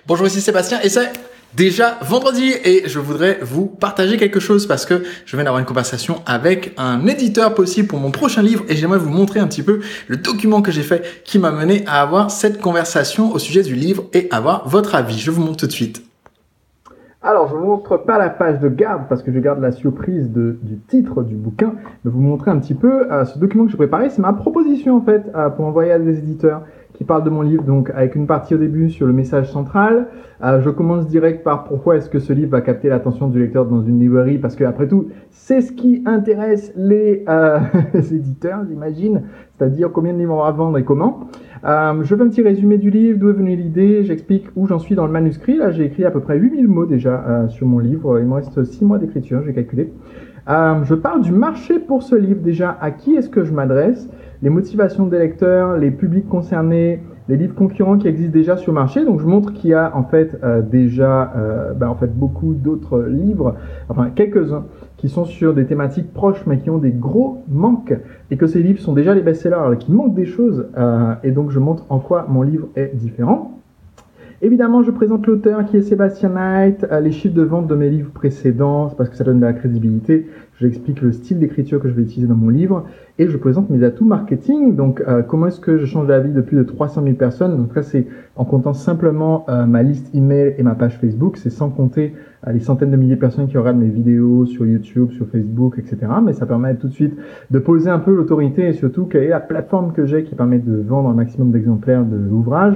Bonjour, ici Sébastien et c'est déjà vendredi et je voudrais vous partager quelque chose parce que je viens d'avoir une conversation avec un éditeur possible pour mon prochain livre et j'aimerais vous montrer un petit peu le document que j'ai fait qui m'a mené à avoir cette conversation au sujet du livre et avoir votre avis. Je vous montre tout de suite. Alors, je ne vous montre pas la page de garde parce que je garde la surprise du titre du bouquin, mais vous montrer un petit peu ce document que j'ai préparé. C'est ma proposition en fait pour envoyer à des éditeurs qui parlent de mon livre, donc avec une partie au début sur le message central. Je commence direct par pourquoi est-ce que ce livre va capter l'attention du lecteur dans une librairie, parce que après tout, c'est ce qui intéresse les éditeurs, j'imagine, c'est-à-dire combien de livres on va vendre et comment. Je fais un petit résumé du livre, d'où est venue l'idée, j'explique où j'en suis dans le manuscrit. Là, j'ai écrit à peu près 8000 mots déjà sur mon livre. Il me reste 6 mois d'écriture, j'ai calculé. Je parle du marché pour ce livre déjà. À qui est-ce que je m'adresse? Les motivations des lecteurs, les publics concernés, les livres concurrents qui existent déjà sur le marché. Donc, je montre qu'il y a en fait déjà beaucoup d'autres livres, enfin quelques-uns, qui sont sur des thématiques proches mais qui ont des gros manques et que ces livres sont déjà les best-sellers, alors qu'il manque des choses et donc je montre en quoi mon livre est différent. Évidemment, je présente l'auteur qui est Sébastien Knight, les chiffres de vente de mes livres précédents, c'est parce que ça donne de la crédibilité. J'explique le style d'écriture que je vais utiliser dans mon livre et je présente mes atouts marketing. Donc, comment est-ce que je change la vie de plus de 300 000 personnes? Donc là, c'est en comptant simplement ma liste email et ma page Facebook. C'est sans compter les centaines de milliers de personnes qui regardent mes vidéos sur YouTube, sur Facebook, etc. Mais ça permet tout de suite de poser un peu l'autorité et surtout quelle est la plateforme que j'ai qui permet de vendre un maximum d'exemplaires de l'ouvrage.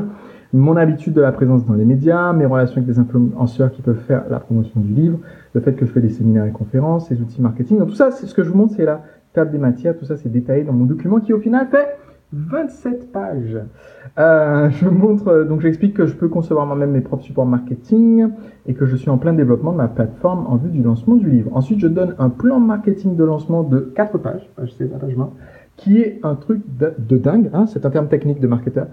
Mon habitude de la présence dans les médias, mes relations avec des influenceurs qui peuvent faire la promotion du livre, le fait que je fais des séminaires et conférences, les outils marketing. Donc tout ça, c'est ce que je vous montre, c'est la table des matières. Tout ça, c'est détaillé dans mon document qui, au final, fait 27 pages. Je vous montre, donc j'explique que je peux concevoir moi-même mes propres supports marketing et que je suis en plein développement de ma plateforme en vue du lancement du livre. Ensuite, je donne un plan marketing de lancement de 4 pages, page 16 à page 20, qui est un truc de dingue, hein, c'est un terme technique de marketeur.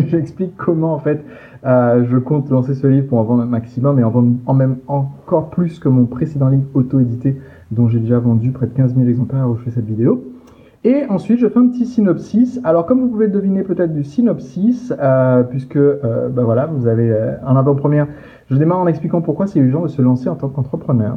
J'explique comment en fait je compte lancer ce livre pour en vendre un maximum et en vendre même encore plus que mon précédent livre auto-édité dont j'ai déjà vendu près de 15 000 exemplaires où je fais cette vidéo. Et ensuite, je fais un petit synopsis. Alors, comme vous pouvez deviner peut-être du synopsis, puisque voilà, vous avez en avant-première, je démarre en expliquant pourquoi c'est urgent de se lancer en tant qu'entrepreneur.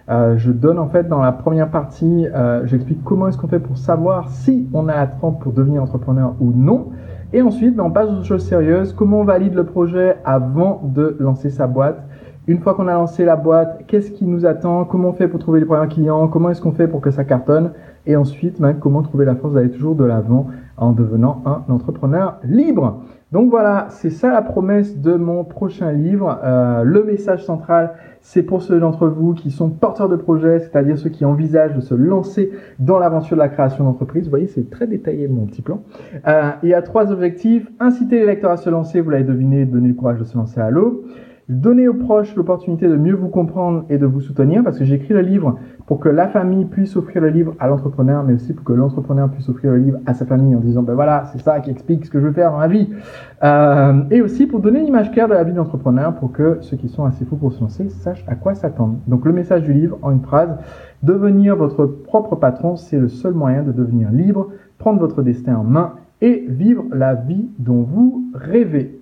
Je donne en fait dans la première partie, j'explique comment est-ce qu'on fait pour savoir si on a la trempe pour devenir entrepreneur ou non. Et ensuite, on passe aux choses sérieuses, comment on valide le projet avant de lancer sa boîte. Une fois qu'on a lancé la boîte, qu'est-ce qui nous attend, comment on fait pour trouver les premiers clients, comment est-ce qu'on fait pour que ça cartonne. Et ensuite, comment trouver la force d'aller toujours de l'avant en devenant un entrepreneur libre. Donc voilà, c'est ça la promesse de mon prochain livre. Le message central, c'est pour ceux d'entre vous qui sont porteurs de projets, c'est-à-dire ceux qui envisagent de se lancer dans l'aventure de la création d'entreprise. Vous voyez, c'est très détaillé mon petit plan. Il y a 3 objectifs. Inciter les lecteurs à se lancer, vous l'avez deviné, donner le courage de se lancer à l'eau. Donner aux proches l'opportunité de mieux vous comprendre et de vous soutenir, parce que j'ai écrit le livre pour que la famille puisse offrir le livre à l'entrepreneur, mais aussi pour que l'entrepreneur puisse offrir le livre à sa famille en disant ben voilà, c'est ça qui explique ce que je veux faire dans la vie. Et aussi pour donner une image claire de la vie d'entrepreneur pour que ceux qui sont assez fous pour se lancer sachent à quoi s'attendre. Donc le message du livre en une phrase: devenir votre propre patron, c'est le seul moyen de devenir libre, prendre votre destin en main et vivre la vie dont vous rêvez.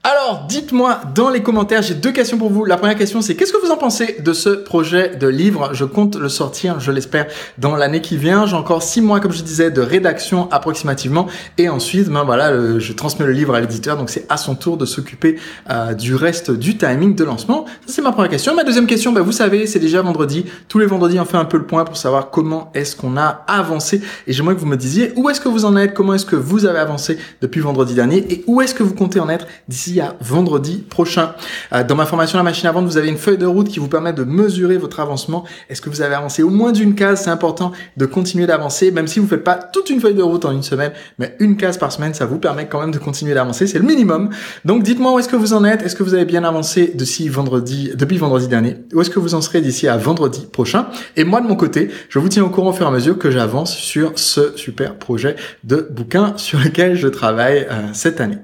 Alors, dites-moi dans les commentaires, j'ai 2 questions pour vous. La première question, c'est qu'est-ce que vous en pensez de ce projet de livre? Je compte le sortir, je l'espère, dans l'année qui vient. J'ai encore 6 mois, comme je disais, de rédaction approximativement. Et ensuite, je transmets le livre à l'éditeur. Donc, c'est à son tour de s'occuper du reste du timing de lancement. Ça, c'est ma première question. Ma deuxième question, vous savez, c'est déjà vendredi. Tous les vendredis, on fait un peu le point pour savoir comment est-ce qu'on a avancé. Et j'aimerais que vous me disiez où est-ce que vous en êtes, comment est-ce que vous avez avancé depuis vendredi dernier et où est-ce que vous comptez en être d'ici à vendredi prochain. Dans ma formation La Machine à Vendre, vous avez une feuille de route qui vous permet de mesurer votre avancement. Est-ce que vous avez avancé au moins d'une case? C'est important de continuer d'avancer, même si vous ne faites pas toute une feuille de route en une semaine, mais une case par semaine, ça vous permet quand même de continuer d'avancer. C'est le minimum. Donc, dites-moi où est-ce que vous en êtes. Est-ce que vous avez bien avancé depuis vendredi dernier? Où est-ce que vous en serez d'ici à vendredi prochain? Et moi, de mon côté, je vous tiens au courant au fur et à mesure que j'avance sur ce super projet de bouquin sur lequel je travaille cette année.